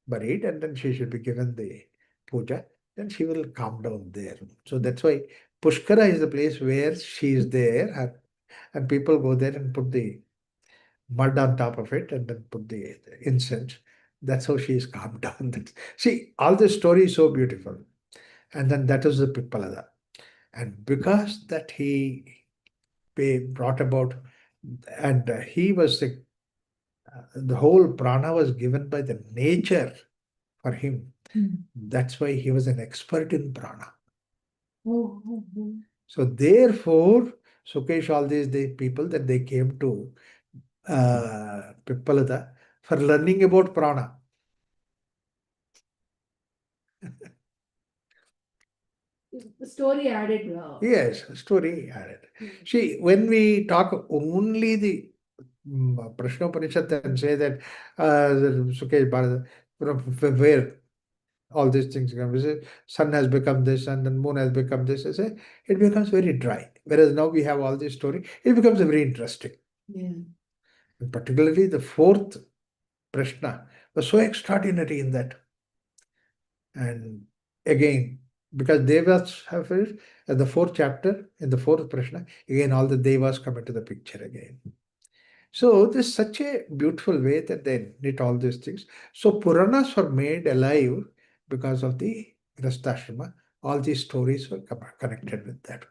buried and then she should be given the puja. Then she will calm down there. So that's why Pushkara is the place where she is there and people go there and put the mud on top of it and then put the incense. That's how she is calmed down. See, all this story is so beautiful. And then that is the Pippalada. And because that he brought about, and he was the whole prana was given by the nature for him. That's why he was an expert in prana. So therefore, Sukesh, all these people that they came to Pippalada for learning about prana. The story added. Yes, story added. See, when we talk only the Prashna Upanishad and say that Sukesh Bharata, from where all these things come, we say sun has become this and then moon has become this, I say, it becomes very dry. Whereas now we have all this story, it becomes very interesting. Yeah. And particularly the fourth Prashna was so extraordinary in that. And again, because Devas have finished, at the fourth chapter, in the fourth Prashna, again all the Devas come into the picture again. So there's such a beautiful way that they knit all these things. So Puranas were made alive because of the Grasthashrama. All these stories were connected with that.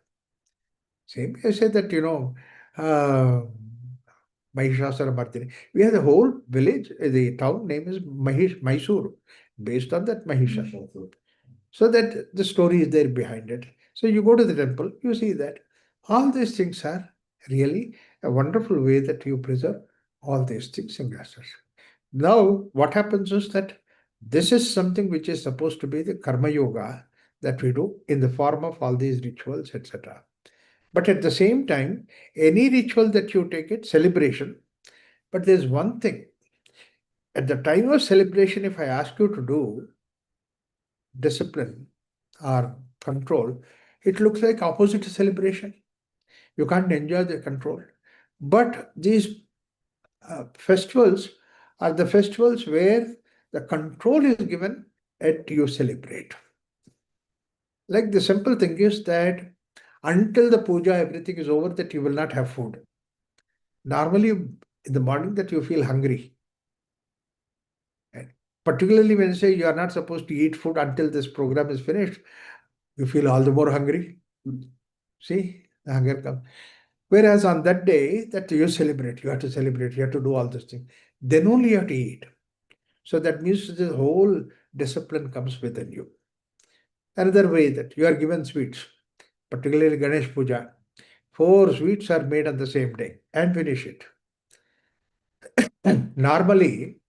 Same I say that, Mahishasura Mardini. We have the whole village, the town name is Mysore, based on that Mahishasura. So that the story is there behind it. So you go to the temple, you see that. All these things are really a wonderful way that you preserve all these things in Grasthashrama. Now, what happens is that this is something which is supposed to be the Karma Yoga. that we do in the form of all these rituals, etc. But at the same time, any ritual that you take it, celebration. But there's one thing. At the time of celebration, if I ask you to do discipline or control, it looks like opposite to celebration. You can't enjoy the control. But these festivals are the festivals where the control is given and you celebrate. Like the simple thing is that until the puja, everything is over, that you will not have food. Normally, in the morning, that you feel hungry. And particularly when you say you are not supposed to eat food until this program is finished, you feel all the more hungry. See, the hunger comes. Whereas on that day, that you celebrate, you have to celebrate, you have to do all these things. Then only you have to eat. So that means the whole discipline comes within you. Another way that you are given sweets, particularly Ganesh Puja. 4 sweets are made on the same day and finish it. Normally,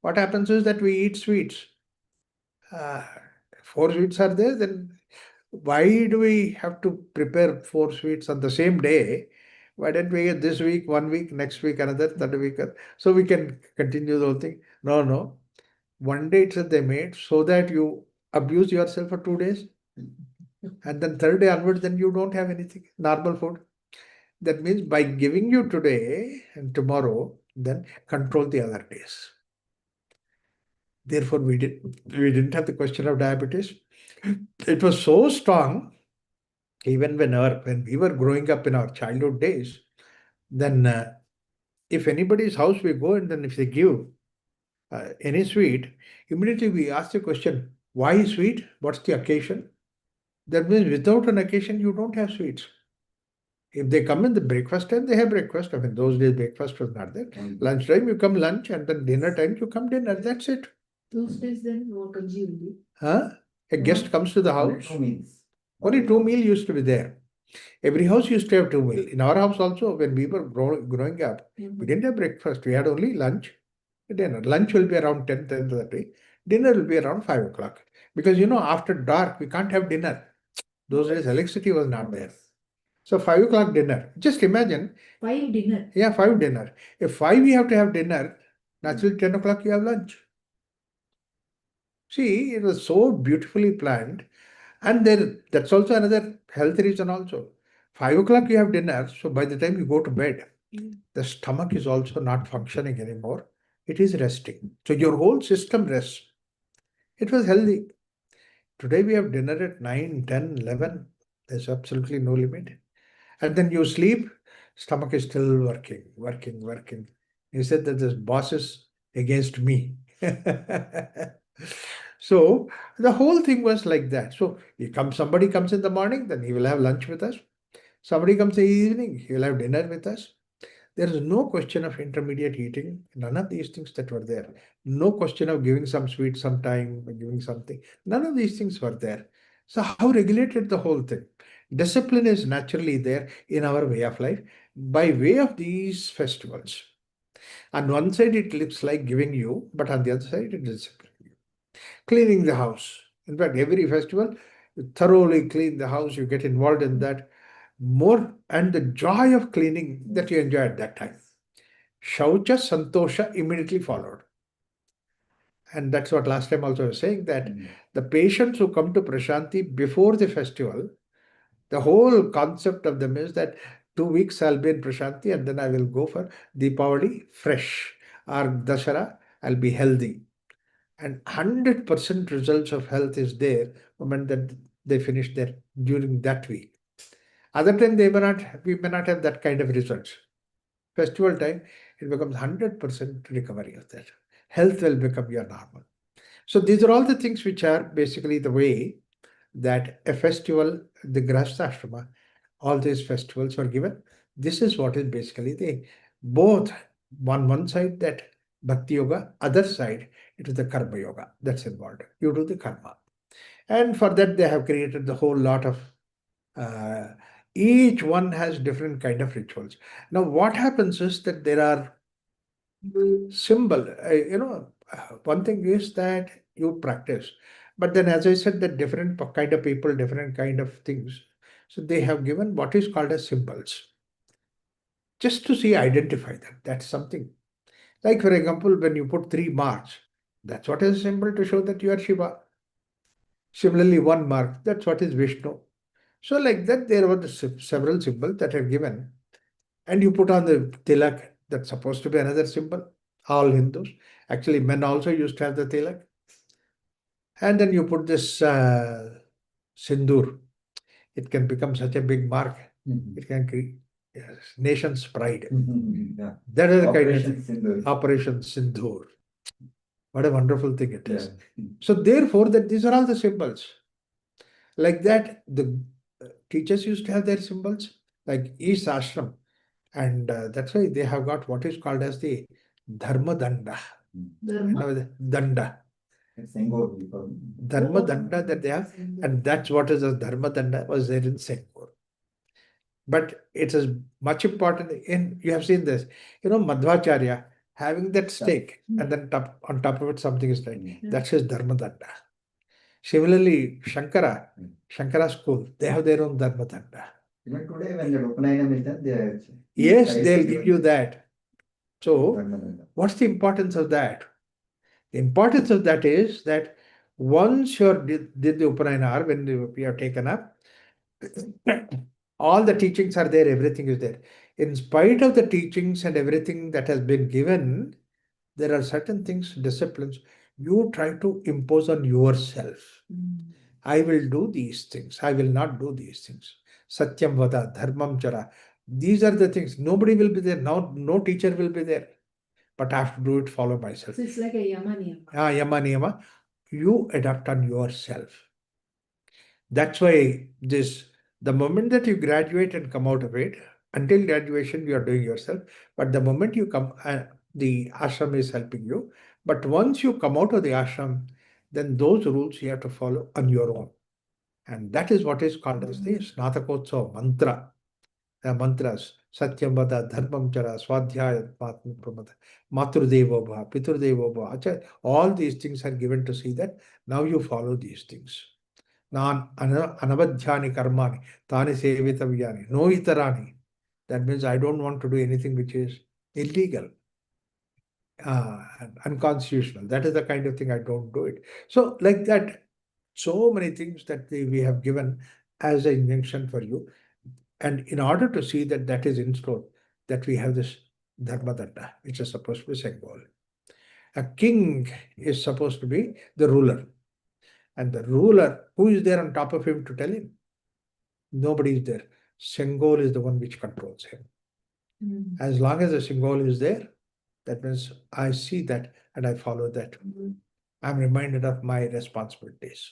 what happens is that we eat sweets. Uh, 4 sweets are there, then why do we have to prepare 4 sweets on the same day? Why don't we get this week, 1 week, next week, another, third week? So we can continue the whole thing. No, no. One day itself they made so that you abuse yourself for 2 days. And then third day onwards, then you don't have anything, normal food. That means by giving you today and tomorrow, then control the other days. Therefore, we didn't have the question of diabetes. It was so strong, even when we were growing up in our childhood days, then if anybody's house we go and then if they give any sweet, immediately we ask the question, why sweet? What's the occasion? That means without an occasion, you don't have sweets. If they come in the breakfast time, they have breakfast. I mean, those days breakfast was not there. Lunchtime, you come lunch, and then dinner time, you come dinner. That's it. Those days then what only. Huh? A guest comes to the house. 2 meals. Only 2 meals used to be there. Every house used to have 2 meals. In our house also, when we were growing up, we didn't have breakfast. We had only lunch, dinner. Lunch will be around 10, 10:30. Dinner will be around 5 o'clock. Because, after dark, we can't have dinner. Those days, electricity was not there. So 5 o'clock dinner. Just imagine. 5 dinner. Yeah, 5 dinner. If 5 we have to have dinner, naturally 10 o'clock you have lunch. See, it was so beautifully planned. And that's also another health reason also. 5 o'clock you have dinner, so by the time you go to bed, the stomach is also not functioning anymore. It is resting. So your whole system rests. It was healthy. Today we have dinner at 9, 10, 11. There's absolutely no limit. And then you sleep, stomach is still working. He said that this boss is against me. So the whole thing was like that. So somebody comes in the morning, then he will have lunch with us. Somebody comes in the evening, he will have dinner with us. There is no question of intermediate eating, none of these things that were there. No question of giving some sweet sometime, giving something. None of these things were there. So how regulated the whole thing? Discipline is naturally there in our way of life by way of these festivals. On one side, it looks like giving you, but on the other side, it is disciplining you. Cleaning the house. In fact, every festival, you thoroughly clean the house, you get involved in that more, and the joy of cleaning that you enjoy at that time. Shaucha Santosha immediately followed. And that's what last time also I was saying, that the patients who come to Prashanti before the festival, the whole concept of them is that 2 weeks I'll be in Prashanti and then I will go for Deepavali fresh, or Dashara, I'll be healthy. And 100% results of health is there moment that they finish there during that week. Other time we may not have that kind of results. Festival time, it becomes 100% recovery of that. Health will become your normal. So these are all the things which are basically the way that a festival, the Grahastha all these festivals were given. This is what is basically the both on one side that Bhakti Yoga, other side it is the Karma Yoga that's involved. You do the karma. And for that they have created the whole lot of each one has different kind of rituals. Now what happens is that there are symbol, one thing is that you practice, But then, as I said, that different kind of people, different kind of things. So they have given what is called as symbols, just to see, identify that. That's something. Like for example, when you put 3 marks, that's what is a symbol to show that you are Shiva. Similarly, 1 mark, that's what is Vishnu. So like that, there were several symbols that are given, and you put on the tilak. That's supposed to be another symbol. All Hindus, actually, men also used to have the tilak. And then you put this sindoor. It can become such a big mark. It can create, yes, nation's pride. Yeah. That is the kind of Operation thing. Sindoor. Operation Sindoor. What a wonderful thing it is. Yeah. So therefore, that these are all the symbols. Like that, the teachers used to have their symbols, like each ashram, and that's why they have got what is called as the Dharma Danda. Dharma. The Danda. Senghor, we call it. Dharma Oh, Danda that they have, Senghor. and that's what is the Dharma Danda was there in Senghor. But it is much important in, you have seen this, Madhvacharya having that stake and then on top of it something is like, that's his Dharma Danda. Similarly, Shankara school, they have their own Dharma Danda. Even today, when the Upanayana is done, Yes, they'll give you that. So, Dharma. what's the importance of that? The importance of that is that once you did the Upanayana, when you have taken up, all the teachings are there, everything is there. In spite of the teachings and everything that has been given, there are certain things, disciplines, you try to impose on yourself. I will do these things. I will not do these things. Satyam vada, dharmam chara. These are the things. Nobody will be there. Now, no teacher will be there. But I have to do it, follow myself. So it's like a yama niyama. Yama niyama. You adapt on yourself. That's why the moment that you graduate and come out of it, until graduation, you are doing yourself. But the moment you come, the ashram is helping you. But once you come out of the ashram, then those rules you have to follow on your own. And that is what is called as the Snatakotsav mantra. The mantras, Satyam Vada, Dharmam Chara, Swadhyaya, Matrudevo Bha, Pitrudevo Bha. All these things are given to see that now you follow these things. Anavadhyani karmani, tani sevitavyani, no itarani. That means I don't want to do anything which is illegal, and unconstitutional. That is the kind of thing I don't do it. So like that, so many things that we have given as an injunction for you. And in order to see that that is installed, that we have this Dharma Danda, which is supposed to be symbol. A king is supposed to be the ruler. And the ruler, who is there on top of him to tell him? Nobody is there. Sengol is the one which controls him. As long as the Sengol is there, that means I see that and I follow that. I'm reminded of my responsibilities.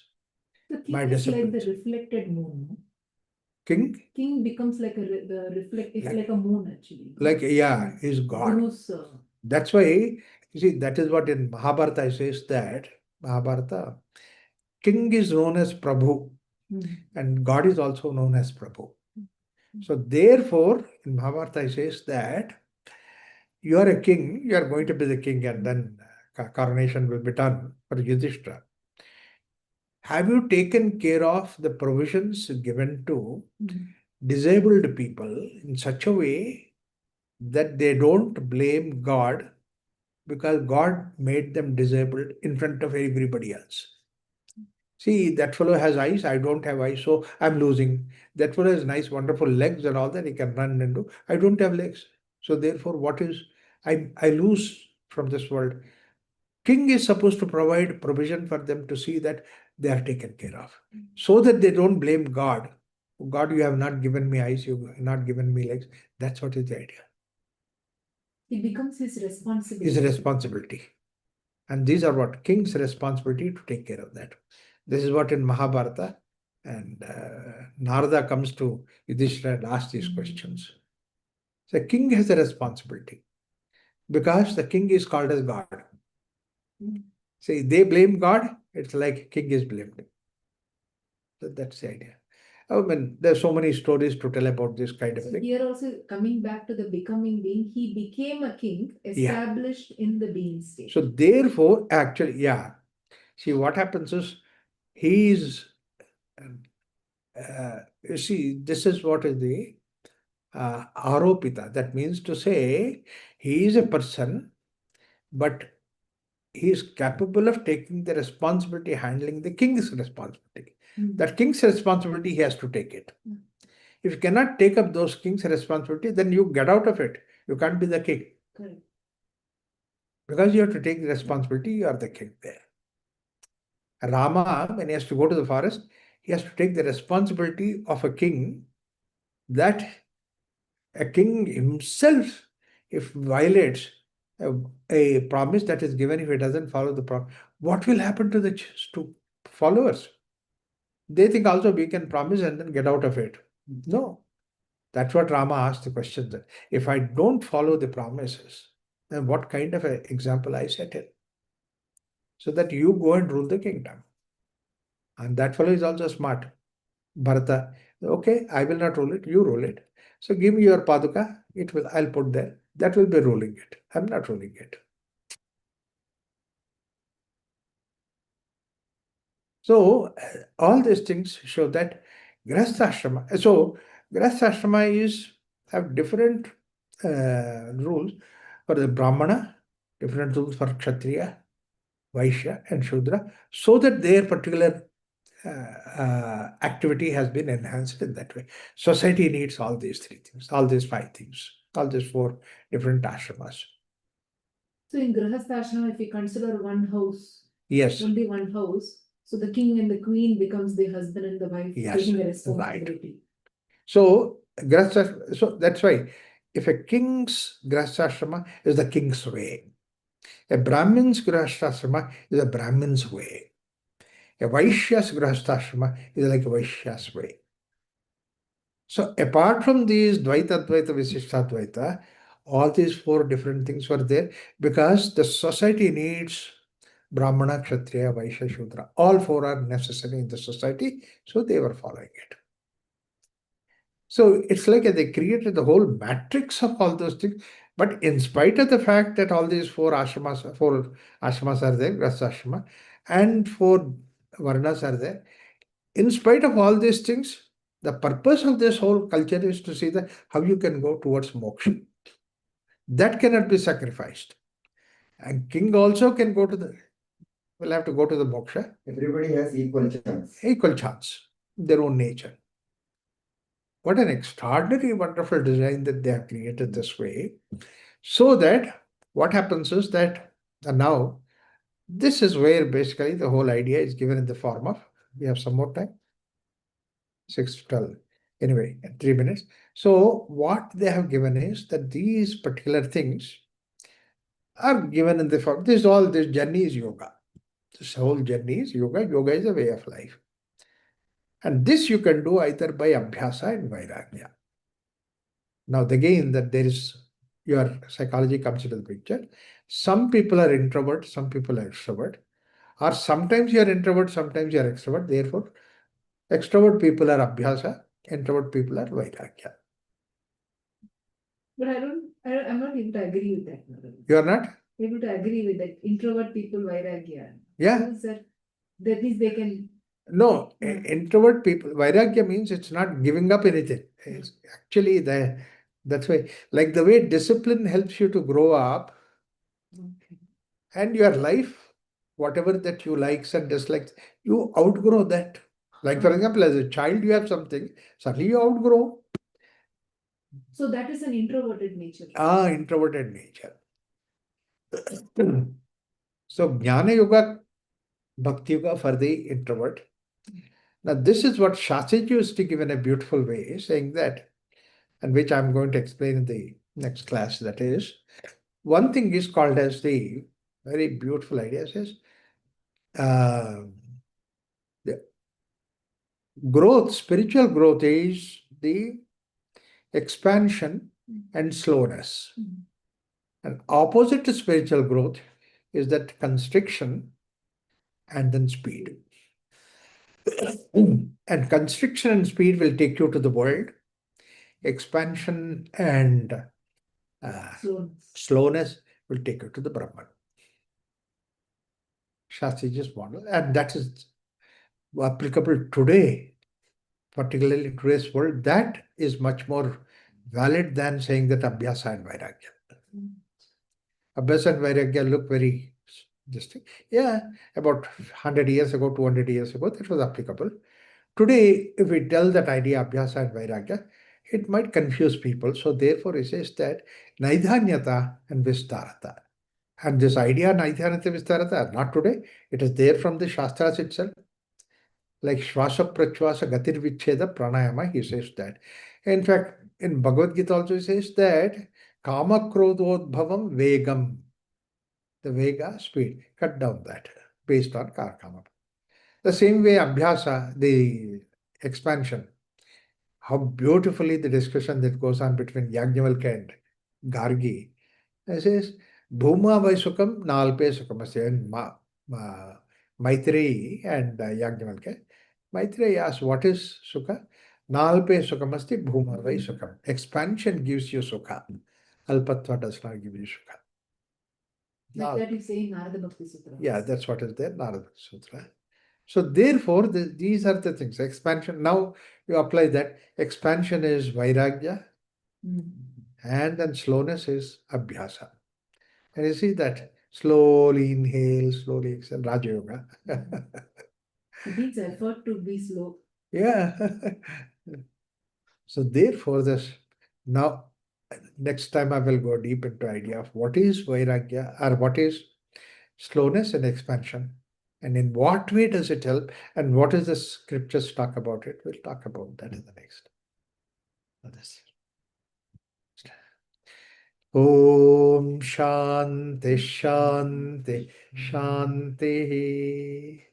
The king My is like the disciplines. reflected moon. No? King? King becomes like the reflect. It's like a moon actually. Like, yeah, is God. Guru's, That's why, you see, that is what in Mahabharata it says that, Mahabharata, king is known as Prabhu and God is also known as Prabhu. So therefore, in Mahabharata it says that you are a king, you are going to be the king and then coronation will be done for Yudhishthira. Have you taken care of the provisions given to disabled people in such a way that they don't blame God because God made them disabled in front of everybody else? See, that fellow has eyes, I don't have eyes, so I'm losing. That fellow has nice, wonderful legs and all that, he can run and do. I don't have legs. So therefore, I lose from this world. King is supposed to provide provision for them to see that they are taken care of. So that they don't blame God. God, you have not given me eyes, you have not given me legs. That's what is the idea. it becomes his responsibility. His responsibility. And these are what king's responsibility to take care of that. This is what in Mahabharata, and Narada comes to Yudhishthira and asks these questions. So king has a responsibility because the king is called as God. See, they blame God, it's like king is blamed. So that's the idea. I mean, there's so many stories to tell about this kind of So thing. here also coming back to the becoming being, he became a king established in the being state. So therefore, actually, yeah. See, what happens is he is, you see, this is what is the aropita. That means to say, he is a person, but he is capable of taking the responsibility, handling the king's responsibility. That king's responsibility, he has to take it. If you cannot take up those king's responsibility, then you get out of it. You can't be the king. Correct. Because you have to take the responsibility, you are the king there. Rama, when he has to go to the forest, he has to take the responsibility of a king, that a king himself, if violates a promise that is given, if he doesn't follow the promise, what will happen to the followers? They think also we can promise and then get out of it. No. That's what Rama asked the question, that if I don't follow the promises, then what kind of an example I set in? So that you go and rule the kingdom. And that fellow is also smart. Bharata, okay, I will not rule it, you rule it. So give me your paduka, I'll put there. That will be ruling it. I'm not ruling it. So all these things show that Grihastha So Grihastha have different rules for the Brahmana, different rules for Kshatriya, Vaishya, and Shudra, so that their particular activity has been enhanced in that way. Society needs all these three things, all these five things, all these four different ashramas. So in Grihastha, if we consider one house, Yes. only one house, so the king and the queen becomes the husband and the wife, Yes, taking the right. responsibility. So that's why if a king's grihasthashrama is the king's way, a Brahmin's grihasthashrama is a Brahmin's way, a Vaishya's grihasthashrama is like a Vaishya's way. So apart from these Dvaita, Advaita, Visishtadvaita, all these four different things were there because the society needs Brahmana, Kshatriya, Vaishya, Shudra. All four are necessary in the society, so they were following it. So it's like they created the whole matrix of all those things. But in spite of the fact that all these four ashramas are there, Grihastha and four varnas are there, in spite of all these things, the purpose of this whole culture is to see that how you can go towards moksha. That cannot be sacrificed. And king also will have to go to the moksha. Everybody has equal chance. Equal chance, their own nature. What an extraordinary, wonderful design that they have created this way. So that what happens is that now this is where basically the whole idea is given in the form of, we have some more time, 6:12. Anyway, 3 minutes. So what they have given is that these particular things are given in the form. This journey is yoga. This whole journey is yoga. Yoga is a way of life. And this you can do either by abhyasa and vairagya. Now again, that there is, your psychology comes into the picture. Some people are introvert, some people are extrovert. Or sometimes you are introvert, sometimes you are extrovert. Therefore, extrovert people are abhyasa, introvert people are vairagya. But I'm not able to agree with that. You are not? Able to agree with that. Introvert people, vairagya. Yeah. How is that? That means they can. No, introvert people, vairagya means it's not giving up anything. It's actually that's why, like the way discipline helps you to grow up, Okay. and your life, whatever that you likes and dislikes, you outgrow that. Like for example, as a child, you have something, suddenly you outgrow. So that is an introverted nature. Introverted nature. So Jnana Yoga, Bhakti Yoga for the introvert. Now this is what Shastriji used to give in a beautiful way, saying that, and which I'm going to explain in the next class, that is, one thing is called as the very beautiful idea, says, the growth, spiritual growth is the expansion and slowness. And opposite to spiritual growth is that constriction and then speed. And constriction and speed will take you to the world. Expansion and slowness will take you to the Brahman. Shastriji's model, and that is applicable today, particularly today's world, that is much more valid than saying that Abhyasa and Vairagya. Abhyasa and Vairagya look very distinct. Yeah, about 100 years ago, 200 years ago, that was applicable. Today, if we tell that idea Abhyasa and Vairagya, it might confuse people. So therefore, it says that Naidhanyata and Vistarata. And this idea, Naidhanyata Vistarata, are not today. It is there from the Shastras itself. Like Shvasa Prachvasa Gatir Vicheda Pranayama, he says that. In fact, in Bhagavad Gita also he says that Kama Krodhodbhavam Vegam. The Vega, speed, cut down that based on Kama. The same way Abhyasa, the expansion, how beautifully the discussion that goes on between Yajnavalkya and Gargi. It says, Bhuma Vaisukam Nalpe Sukamase and Maitreyi and Yajnavalkya. Maitreyi asks, what is Sukha? Nalpe Sukamasti Bhuma Vaisukam. Expansion gives you Sukha. Alpatva does not give you Sukha. Like that you say in Narada Bhakti Sutra. Yeah, that's what is there, Narada Sutra. So therefore, these are the things. Expansion, now you apply that. Expansion is Vairagya, and then slowness is Abhyasa. And you see that slowly inhale, slowly exhale, Raja Yoga. It needs effort to be slow. Yeah. So therefore, this now next time I will go deep into idea of what is Vairagya or what is slowness and expansion. And in what way does it help? And what does the scriptures talk about it? We'll talk about that in the next. Om Shanti Shanti Shanti.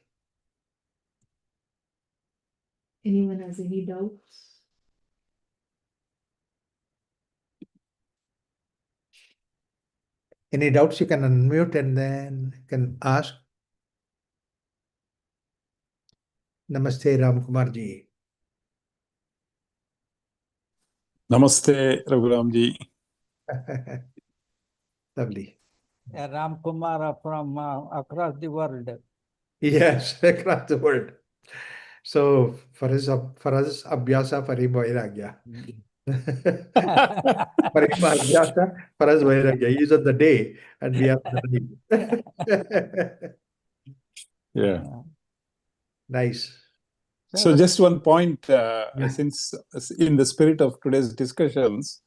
Anyone has any doubts? Any doubts, you can unmute and then you can ask. Namaste, Ram Kumar ji. Namaste, Raghuramji. Lovely. Ram Kumar from across the world. Yes, across the world. So for us, Abhyasa, for him, Vairagya. For him, Abhyasa, for us, Vairagya. He is on the day and we are on the night. Yeah. Nice. So just one point, since in the spirit of today's discussions,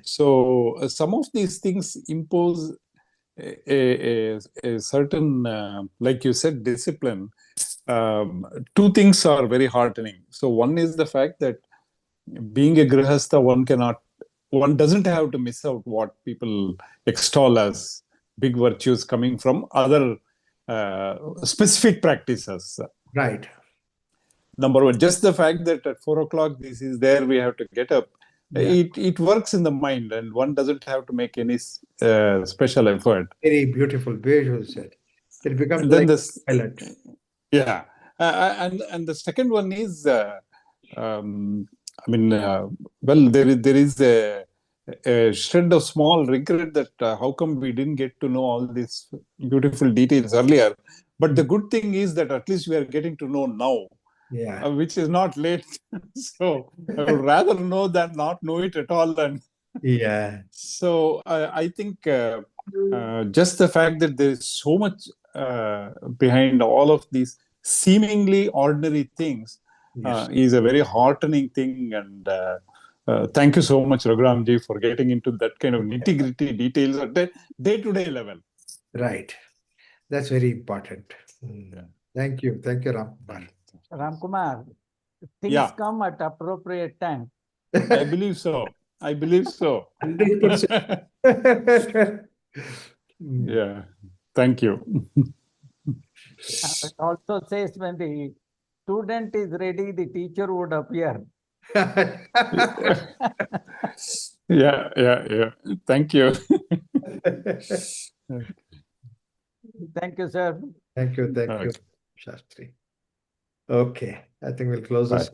so some of these things impose a certain, like you said, discipline. Two things are very heartening. So one is the fact that being a grihastha, one doesn't have to miss out what people extol as big virtues coming from other specific practices. Right. Number one, just the fact that at 4 o'clock this is there, we have to get up. Yeah. It works in the mind, and one doesn't have to make any special effort. Very beautiful, beautiful said. It becomes And then like pilot. Yeah, and the second one is, I mean, well, there is a shred of small regret that how come we didn't get to know all these beautiful details earlier. But the good thing is that at least we are getting to know now. Yeah. Which is not late. So I would rather know than not know it at all. And yeah. So I think just the fact that there is so much behind all of these seemingly ordinary things is a very heartening thing. And thank you so much, Raghuramji, for getting into that kind of nitty-gritty details at the day-to-day level. Right. That's very important. Yeah. Thank you. Thank you, Ram. Ram Kumar, things come at appropriate time. I believe so. 100%. Yeah. Thank you. It also says when the student is ready, the teacher would appear. Yeah. Thank you. Thank you, sir. Thank you, Shastri. Okay, I think we'll close this.